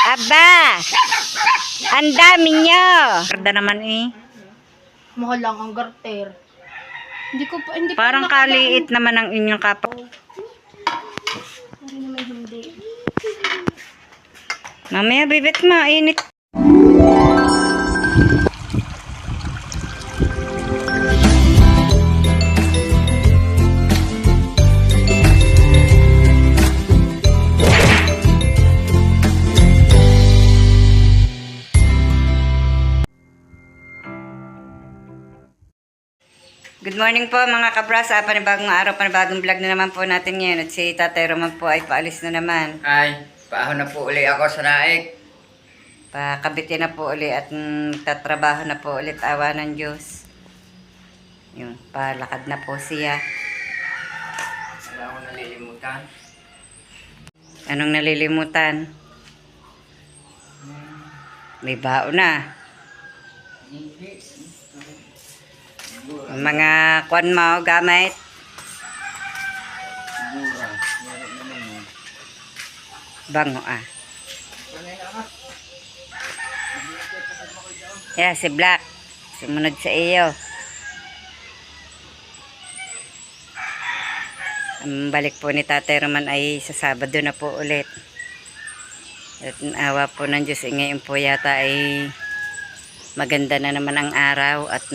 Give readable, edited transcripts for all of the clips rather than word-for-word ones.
Aba! Ang dami nyo! Karda naman eh. Mahal lang ang garter. Hindi pa Parang kaliit naman ang inyong kapag. Hindi naman hindi. Mamaya bibit mo, init. Good morning po mga kabrasa, panibagong araw, panibagong vlog na naman po natin ngayon. At si Tatay Roman po ay paalis na naman. Ay, paahon na po uli ako sa naik. Pakabit na po uli at tatrabaho na po ulit, awa ng Diyos. Yun, palakad na po siya. Wala akong nalilimutan. Anong nalilimutan? May bao na. Mga kwan mo, gamit. Mura. Meron naman yun. Bango ah. Yeah, si Black. Sumunod sa iyo. Ang balik po ni Tatay Roman ay sa Sabado na po ulit. At awa po ng Diyos, ngayon po yata ay maganda na naman ang araw at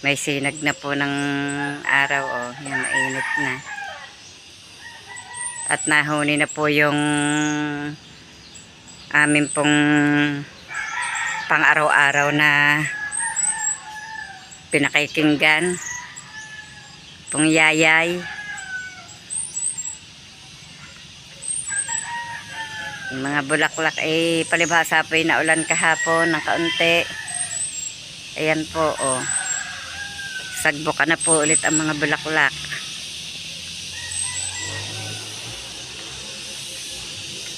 may sinag na po ng araw. Oh, yung mainit na. At nahuni na po yung amin pong pang araw-araw na pinakikinggan. Pong yayay. Yung mga bulaklak ay palibhasa po yung naulan kahapon ng kaunti. Ayan po, oh. Sagbuka na po ulit ang mga bulaklak.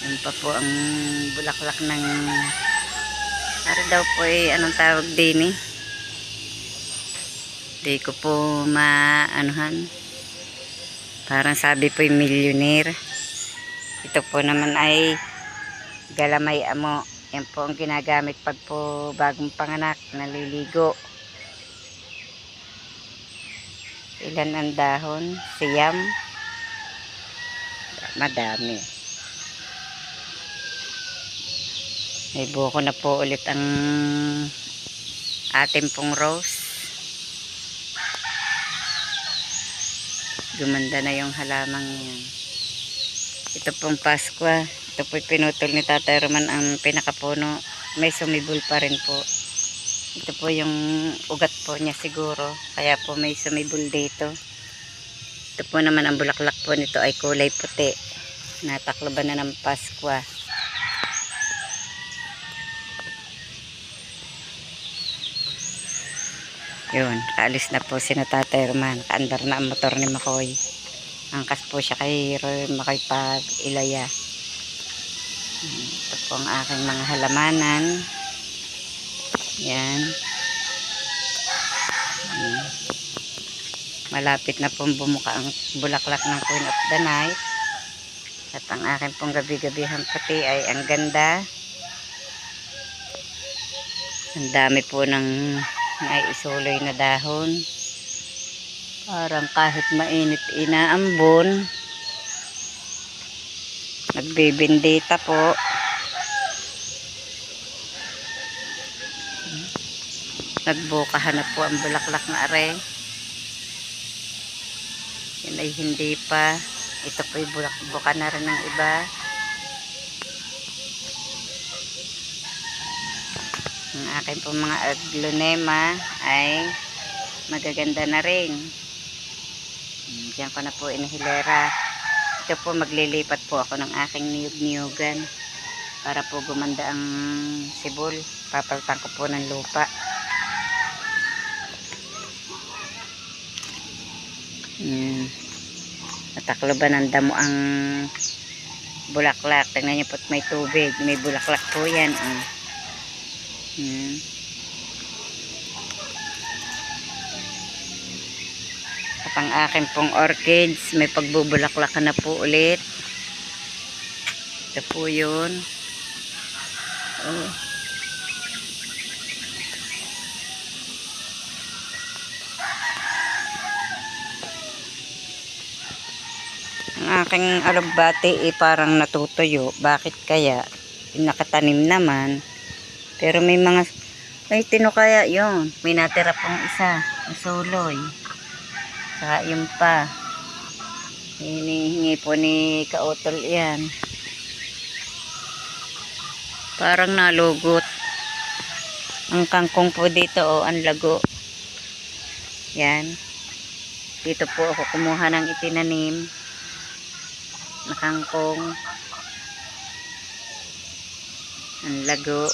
Yan pa po ang bulaklak ng ano daw po eh, anong tawag din eh. Di ko po maanuhan. Parang sabi po yung millionaire. Ito po naman ay galamay amo. Yan po ang ginagamit pag po bagong panganak, naliligo. Ilan ang dahon? Siyam. Madami. May buko na po ulit ang ating pong rose. Gumanda na yung halamang yan. Ito pong Pasko. Ito po pinutol ni Tatay Roman ang pinakapuno. May sumibol pa rin po. Ito po yung ugat po niya siguro. Kaya po may sumibol dito. Ito po naman ang bulaklak po nito ay kulay puti. Natakloban na ng Pasko. Yun, kaalis na po si Tatay Roman. Kaandar na ang motor ni Makoy. Angkas po siya kay Makoy pag ilaya. Ito po ang aking mga halamanan. Yan. Malapit na pong bumuka ang bulaklak ng Queen of the Night. At ang aking pong gabi-gabihan puti ay ang ganda. Ang dami po ng naisuloy na dahon. Parang kahit mainit inaambon. Nagbibindita po. Nagbukahan na po ang bulaklak na are. Yan ay hindi pa. Ito po ay buka na rin ng iba. Ang akin po mga aglonema ay magaganda na rin. Diyan ko na po inihilera. Ito po maglilipat po ako ng aking niyog-niyugan para po gumanda ang sibol. Papalitan ko po ng lupa. Natakloban ng damo ang bulaklak. Tingnan niyo po may tubig. May bulaklak po yan. At ang akin pong orchids, may pagbubulaklak na po ulit. Ito po yun. Oh. Ang aking alugbati parang natutuyo. Bakit kaya? Nakatanim naman. Pero may mga... Ay, tino kaya yun. May natira pong isa. Ang suloy. Saka yun pa. Hinihingi po ni Kautol yan. Parang nalugot. Ang kangkong po dito, ang lago. Yan. Dito po ako kumuha ng itinanim na kangkong. Ang lago.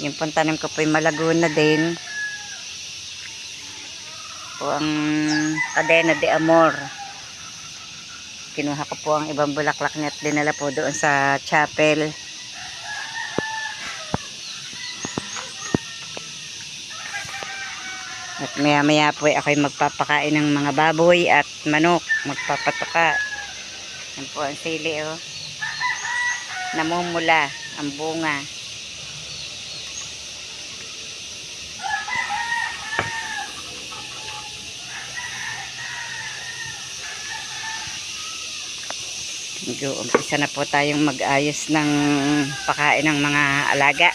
Yung pantanim ko po ay malago na din. Po ang Cadena de Amor. Kinuha ko po ang ibang bulaklak niya at dinala po doon sa chapel. At maya maya po ay ako'y magpapakain ng mga baboy at manok. Magpapatuka. Yan po ang sili, oh. Namumula ang bunga. Umpisa na po tayong mag-ayos ng pakain ng mga alaga.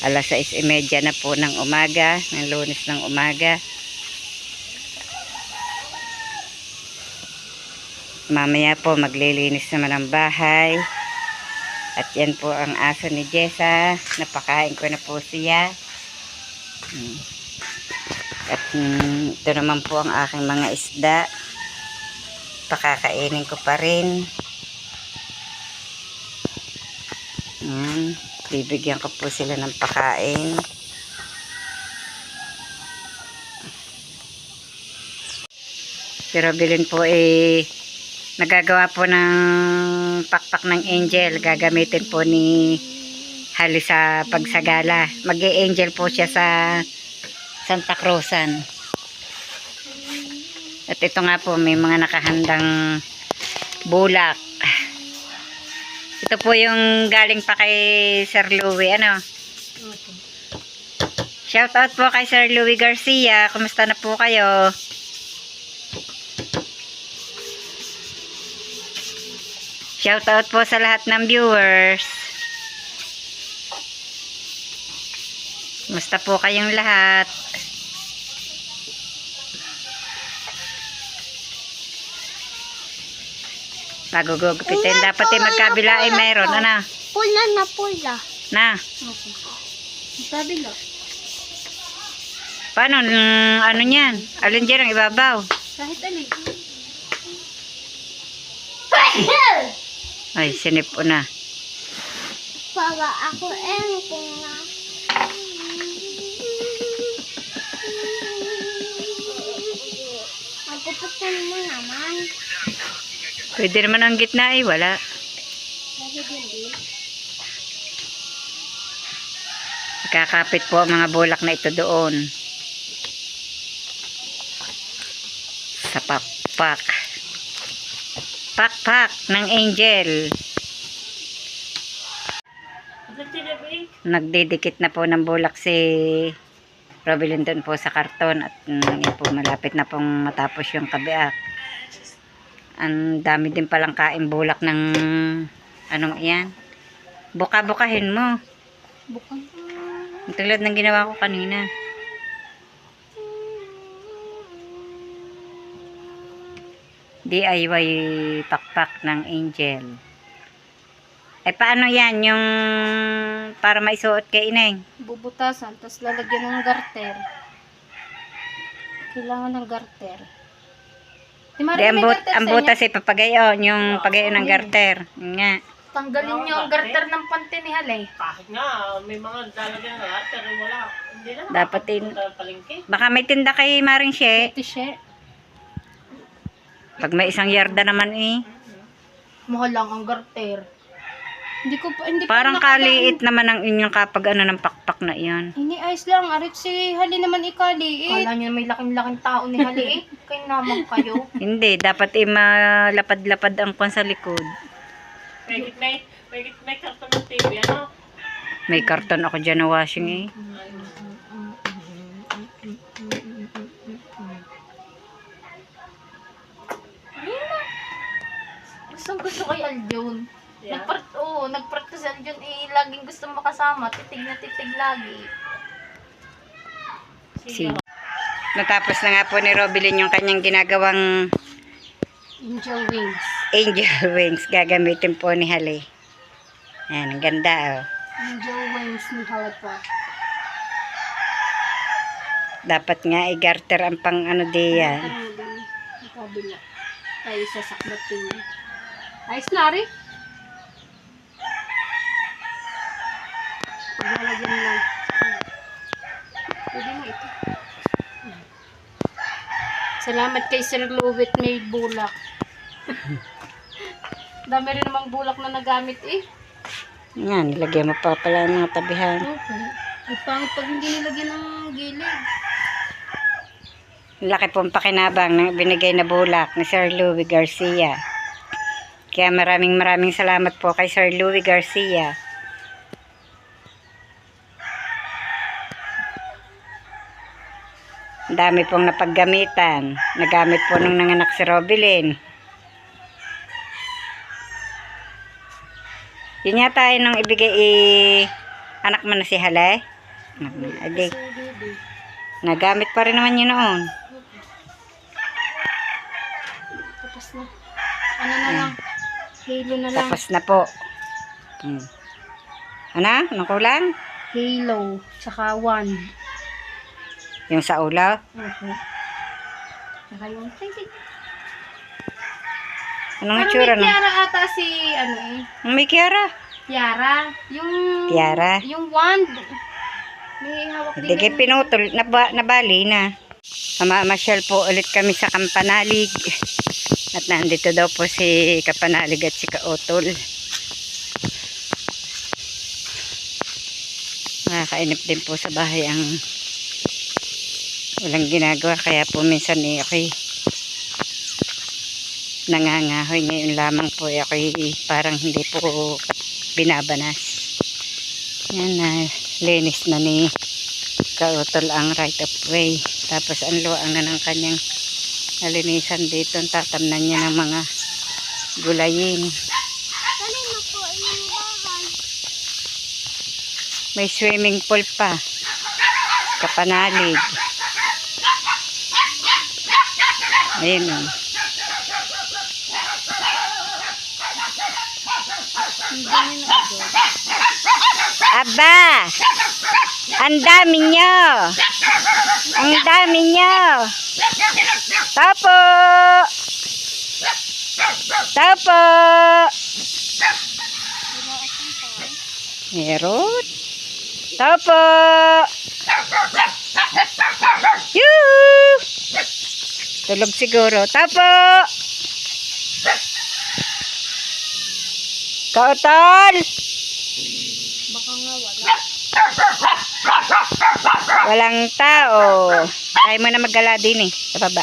6:30 na po ng umaga, ng Lunes ng umaga. Mamaya po maglilinis naman ang bahay. At yan po ang aso ni Jessa. Napakain ko na po siya. At ito naman po ang aking mga isda. Pakakainin ko pa rin. Bibigyan ko po sila ng pakain. Si Robilin po nagagawa po ng pakpak ng angel. Gagamitin po ni Hali sa pagsagala. Mag-i-angel po siya sa Santa Cruzan. At ito nga po, may mga nakahandang bulak. Ito po yung galing pa kay Sir Louie. Ano? Shout out po kay Sir Louie Garcia. Kumusta na po kayo? Shout out po sa lahat ng viewers. Kumusta po kayong lahat? Magugupitin. Dapat magkabila ay mayroon. Ano? Pula na pula. Na. Okay. Sabi lang. Paano? Ano niyan? Alin dyan ang ibabaw? Kahit alin. Ay, sinip ko na. Para ako kung na. Magpuputan mo naman. Pwede naman ang gitna ay wala. Kakapit po ang mga bulak na ito doon. Sa pakpak. Pakpak ng angel. Nagdidikit na po ng bulak si Robilin doon po sa karton. At yun po, malapit na pong matapos yung kabiak. Ang dami din palang kain bulak ng anong iyan. Buka-bukahin mo. Bukan. Tulad ng ginawa ko kanina. DIY pakpak ng angel. Eh paano yan yung para maisuot kay Ineng? Bubutasan, tapos lalagyan ng garter. Kailangan ng garter. Di Di, ang butas ay papagayon, yung pagayon ng garter. Yun nga. Tanggalin niyo ang garter ng pante ni Halay. Kahit nga, may mga lalagyan na pero wala. Hindi naman. Dapat Palengke. baka may tinda kay Maring She. Ito siya. Pag may isang yarda naman Mahal lang ang garter. Hindi Parang kaliit naman ang inyong kapag ano ng pakpak na iyan. Ini ayos lang. Arit si Hali naman ikaliit. Kala niyo may laking-laking tao ni Hali. Kayo naman kayo. Hindi, dapat malapad-lapad ang kwan sa likod. May karton ng TV, ano? May karton ako dyan na washing eh. Gustong gusto kay Aljon. Yeah. Nagpart ko si Aljon laging gusto makasama. Titig na titig lagi. Sige. Natapos na nga po ni Robilyn yung kanyang ginagawang Angel wings. angel wings. Gagamitin po ni Hali. Ayan, ang ganda oh. Angel wings ni Halapa. Dapat nga i-garter ang pang ano diyan. Nakabila. Tayo sa saklatin niya. Ayos na rin. Paglalagyan lang. Pwede na ito. Salamat kay Sir Louie, may bulak. Dami rin namang bulak na nagamit eh. Yan, nilagyan mo pa pala ng mga tabihan. Okay. Ang pangit pag hindi nilagyan ng gilid. Laki pong pakinabang ng binigay na bulak ni Sir Louie Garcia. Kaya maraming salamat po kay Sir Louie Garcia. Ang dami pong napaggamitan. Nagamit po nung nanganak si Robilyn. Yun yata yun nung ibigay anak mo na si Hale. Adik. Nagamit pa rin naman yun noon. Tapos na. Ano na lang. Halo na lang. Tapos na po. Ano? Anong kulang? Halo. Tsaka wand. Yung sa ulaw? Okay. Tsaka yung ting-ting. Anong Parang itsura may no? tiara ata si, ano eh. May Kiara. Tiara. Yung... Tiara. Yung wand. May hawak Hindi kayo pinutol. Nabali na. Masyal po ulit kami sa Kampanalig. At nandito daw po si Kapanalig at si Kautol. Nakakainip din po sa bahay ang walang ginagawa. Kaya po minsan ako'y nangangahoy. Ngayon lamang po ako'y parang hindi po binabanas. Yan na. Linis na ni Kautol ang right of way. Tapos ang luang na ng kanyang nalinisan dito. Tatamnan niya ng mga gulayin. May swimming pool pa. Kapanalig. Ayun o. Aba! Ang dami nyo! Ang dami nyo! Tapo! Tapo! Meron? Tapo! Yoo! Tulog siguro. Tapo! Kautol! Baka nga wala. Walang tao. Tayo mo na maggala din eh. Sa baba.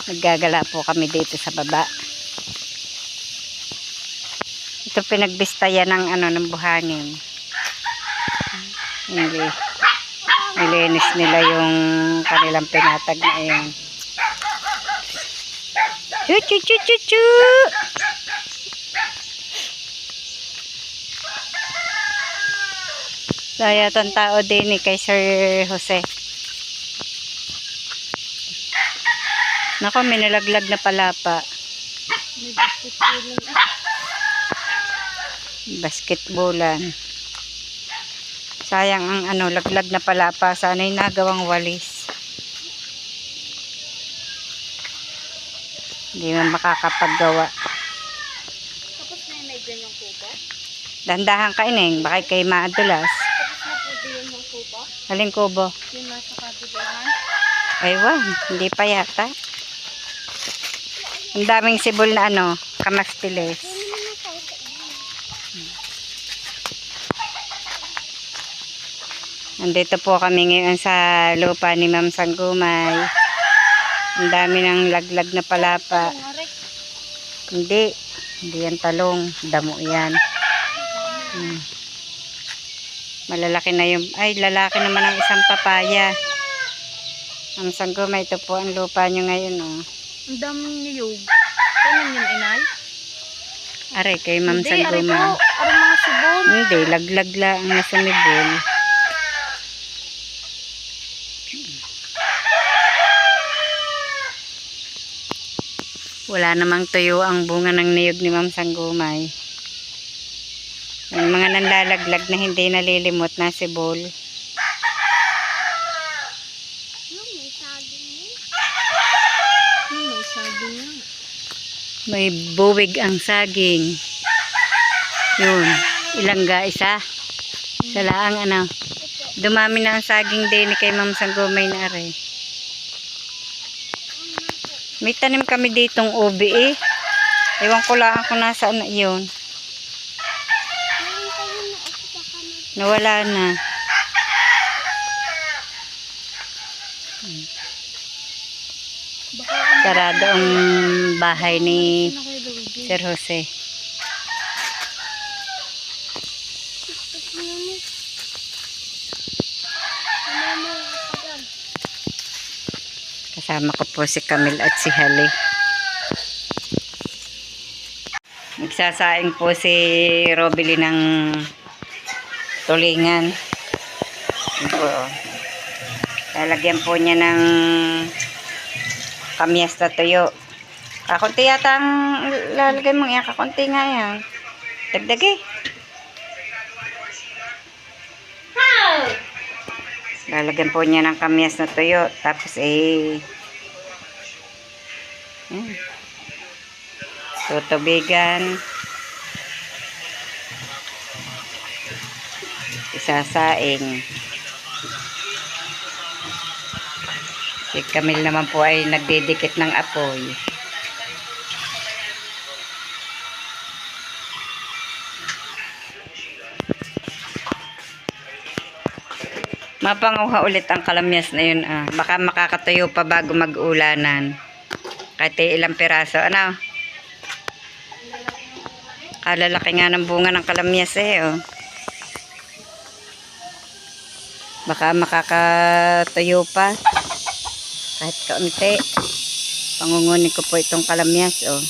Naggagala po kami dito sa baba. Ito pinagbistayan ng ng buhangin. Hindi. Nilinis nila yung kanilang pinatag na yun. Chu chu chu chu chu. Layatan tao din kay Sir Jose. Nako, may nalaglag na palapa. Basketballan. Sayang ang laglag na palapa. Sana'y nagawang walis. Hindi man makakapaggawa. Tapos may ganyang kubo? Dandahan ka ineng. Baka kayo maadulas. Tapos na po din yung kubo? Aling kubo? Yung nasa kabilaan? Aywan. Hindi pa yata. Ang daming sibol na kamastiles. Nandito po kami ngayon sa lupa ni Ma'am Sanggumay. Ang dami ng laglag na palapa. Hindi yan talong. Damo yan. Malalaki na yung, ay lalaki naman ang isang papaya. Ma'am Sanggumay, ito po ang lupa nyo ngayon. Oh. Ang daming niyog. Tanong yun, inay? Are kay Ma'am Hindi, aray Sanggumay. po. Aray mga subon. Hindi, laglag lang na sumibol. Wala namang tuyo ang bunga ng niyog ni Ma'am Sanggumay. Yung mga nanlalaglag na hindi nalilimot na sibol. May sabi nga. May buwig ang saging. Yun, ilangga isa. Sa laang ano. Dumami na ang saging din kay Ma'am Sanggumay na are. May tanim kami ditong ubi eh. Ewan ko lang kung nasaan na yun. Nawala na. Sarado ang bahay ni Sir Jose. Kasama ko po si Camille at si Hali. Nagsasaing po si Robily ng tulingan. Ito po. Lalagyan po niya ng kamyas na tuyo. Kakunti yata ang lalagay mong yan. Kakunti nga yan. Dagdagi. Lalagyan po niya ng kamyas na tuyo. Tapos tutubigan. Isasaing. Si Camille naman po ay nagdidikit ng apoy. Mapanguha ulit ang kalamyas na yun. Baka makakatuyo pa bago mag-ulanan. Kahit ilang piraso. Ano? Kalalaki nga ng bunga ng kalamyas eh. Oh. Baka makakatuyo pa. Kahit kaunti. Pangungunin ko po itong kalamyas. Oh.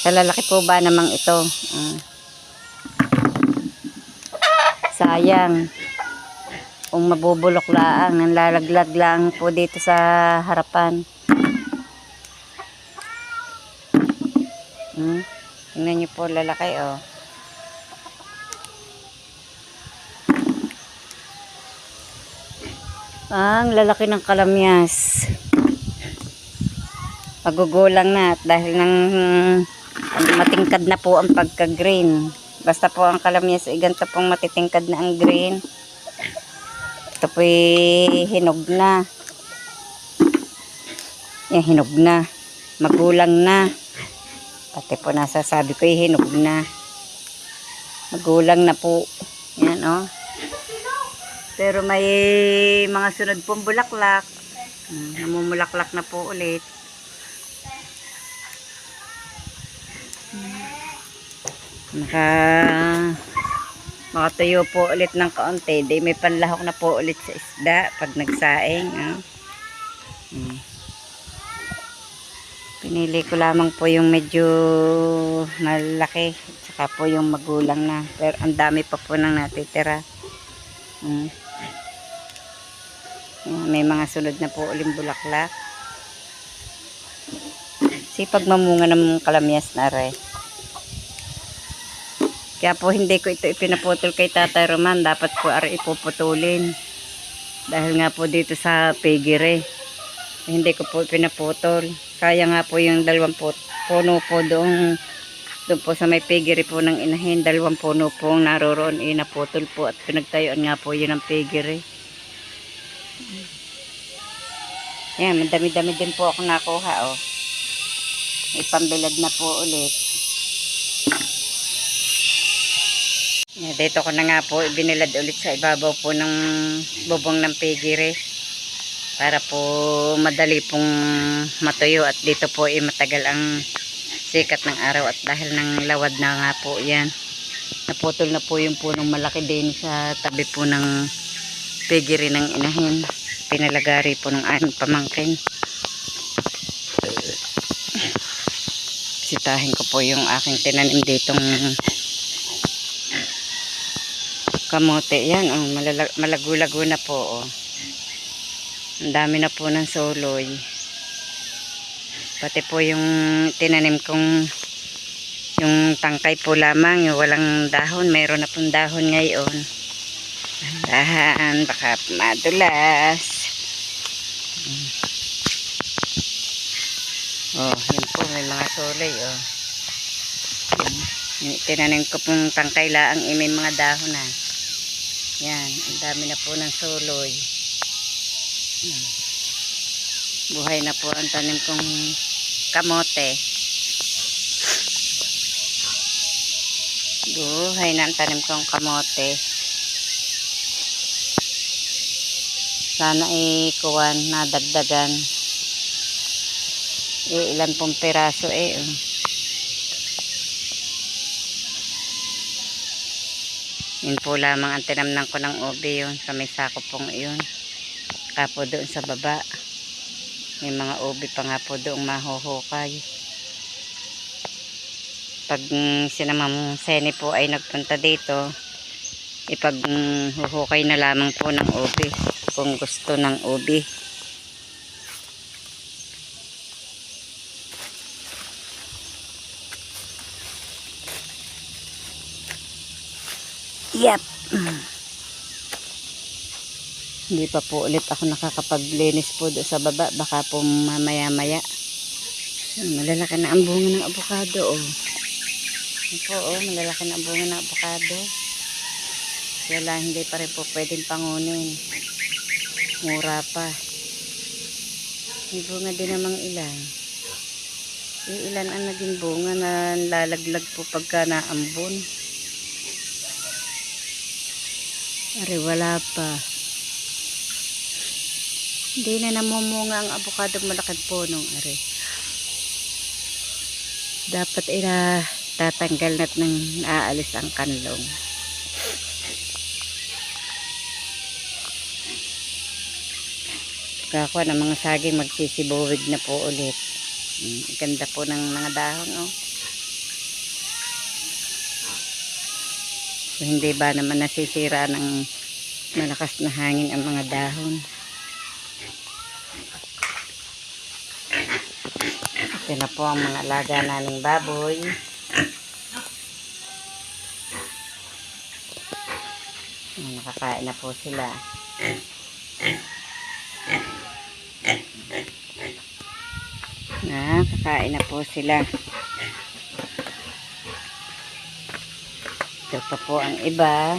Sa lalaki po ba namang ito? Sayang. Kung mabubulok lang, nanlalaglag lang po dito sa harapan. Tingnan niyo po lalaki oh. Ang lalaki ng kalamyas. Magugulang na dahil ng matingkad na po ang pagka-green. Basta po ang kalamyas ay ganito pong matitingkad na ang green. Ito po hinog na. Yan, hinog na. Magulang na. Pati po nasasabi ko hinog na. Magulang na po. Yan oh. Pero may mga sunod pong bulaklak. Namumulaklak na po ulit. Makatuyo po ulit ng kaunti. Di may panlahok na po ulit sa isda pag nagsaing. Pinili ko lamang po yung medyo malaki. Saka po yung magulang na. Pero ang dami pa po nang natitira. May mga sunod na po uling bulaklak. Sipag mamunga ng kalamyas na rin. Kaya po hindi ko ito ipinaputol kay Tatay Roman. Dapat po ipuputulin. Dahil nga po dito sa pigire. Hindi ko po pinaputol. Kaya nga po yung 2 puno po doon po sa may pigire po ng inahin. 2 puno po naroroon. Inaputol po at pinagtayuan nga po yun ang pigire. Yan, madami-dami din po ako nakuha oh. May pambilad na po ulit. Dito ko na nga po ibinilad ulit sa ibabaw po ng bubong ng piggery para po madali pong matuyo at dito po matagal ang sikat ng araw at dahil ng lawad na nga po yan. Naputol na po yung punong malaki din sa tabi po ng piggery ng inahin. Pinalagari po ng aming pamangkin. Sitahin ko po yung aking tinanim ditong kamote. Yan, oh, malagulago na po. Oh. Ang dami na po ng soloy. Pati po yung tinanim kong yung tangkay po lamang, yung walang dahon. Mayroon na pong dahon ngayon. Dahan, baka madulas. Oh, yun po, may mga soloy. Oh. Yung tinanim ko pong tangkay laang, may mga dahon na. Yan, ang dami na po ng soloy. Buhay na po ang tanim kong kamote. Buhay na ang tanim kong kamote. Sana ikuwan, nadagdagan. Ilan pong piraso oh. Yun po lamang ang tinamnan ko ng ube yun. Sa may sako pong yun. Kapo doon sa baba. May mga ube pa nga po doon mahuhukay. Pag sinamang Seni po ay nagpunta dito, ipag huhukay na lamang po ng ube. Kung gusto ng ube. Yep. Hindi pa po ulit ako nakakapaglinis po doon sa baba. Baka po mamaya-maya. Malalaki na ang bunga ng avocado. Oh. Ito oh, malalaki na ang bunga ng avocado. Wala, hindi pa rin po pwedeng pangunin. Mura pa. May bunga din namang ilan. Ilan ang naging bunga na lalaglag po pagka naambon. Ari, wala pa. Hindi na namumunga ang avocado malaking punong. Ari. Dapat tatanggal na't nang aalis ang kanlong. Kakuha ng mga saging magsisibuwig na po ulit. Ganda po ng mga dahon. Oh. So, hindi ba naman nasisira ng malakas na hangin ang mga dahon. Ito na po ang mga alaga naming baboy. Nakakain na po sila. Nakakain na po sila. Ito pa po ang iba.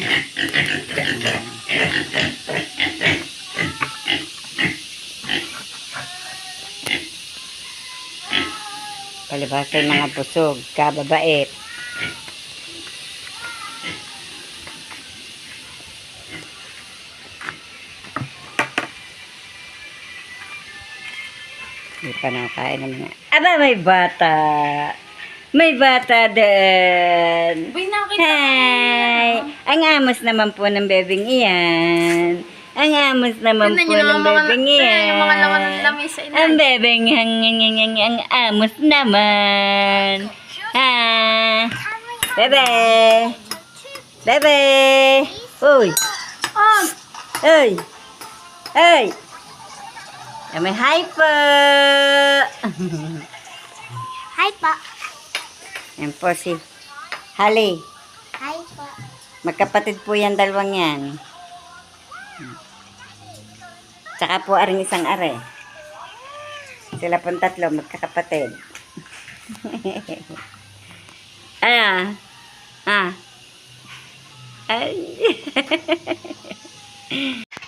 Palibasa yung mga busog, kababait. Hindi pa nakakain ng mga... Aba, may bata! May bata din! Uy, nakita Hi! Ang amos naman po ng bebeng iyan. Ang amos naman po ng bebeng iyan. Yung mga laman ng lamesa. Ang bebeng ang amos naman. Ha? Bebe! Bebe! Uy! Oh, Uy! Uy! May hi po! hi pa. Yan po si Hali. Hi pa. Magkapatid po yan, dalawang yan. Tsaka po aring isang are. Sila pong tatlo, magkakapatid. Ah. Ay.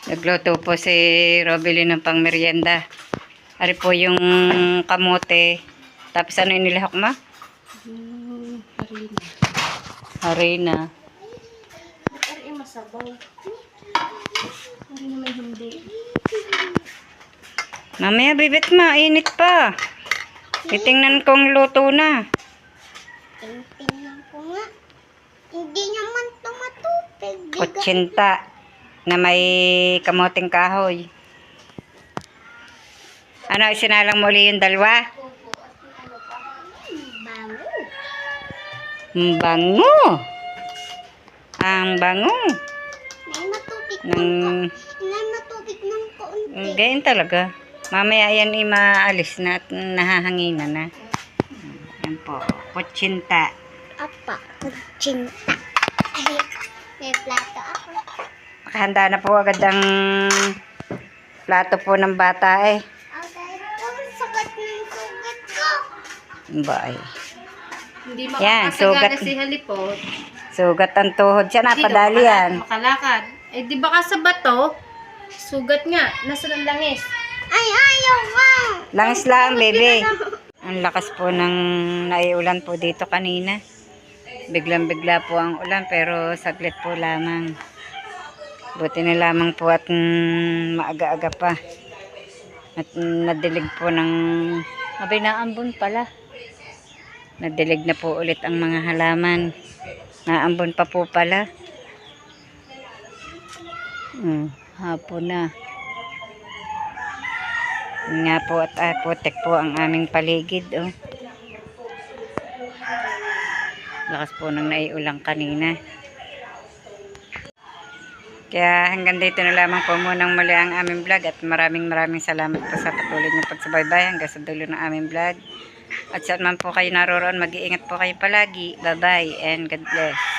Nagluto po si Robilin ng pangmeryenda. Ari po yung kamote. Tapos ano yung nilahok ma? Harina. sabaw. Hindi naman hindi. Mamaya, bibit ma. Init pa. Titingnan kong luto na. Tingnan ko nga. Hindi naman tumatupig. Kutsinta na may kamuting kahoy. Ano, isinalang mo uli yung dalawa? Bango. Ang bango. Ang bango. May matubig Ng, ng kaunti. ganyan talaga. Mamaya yan maalis na at nahahanginan na. Yan po. Kutsinta. Apa, kutsinta. Ay, may plato ako. Nakahanda na po agad ang plato po ng bata eh. Ang sagat ng sugat ko. Bye. Hindi Yan, makakasagana sugat. si Halipot. Sugat ang tuhod siya. Napadali yan. Makalakad. Eh, di ba ka sa bato? Sugat nga. Nasa ng langis. Ay, ayaw nga. Langis lang, baby. Ang lakas po ng naiulan po dito kanina. Biglang-bigla po ang ulan pero saglit po lamang. Buti na lamang po at maaga-aga pa. At nadilig po ng abay naambon pala. Nadilig na po ulit ang mga halaman. Naambon pa po pala. Hapon na. Nga po at putik po ang aming paligid. Oh. Lakas po nang naiulang kanina. Kaya hanggang dito na lamang po munang muli ang aming vlog. At maraming salamat po sa patuloy ng pagsubaybay hanggang sa dulo ng aming vlog. At saan man po kayo naroroon, mag-iingat po kayo palagi. Bye-bye and God bless.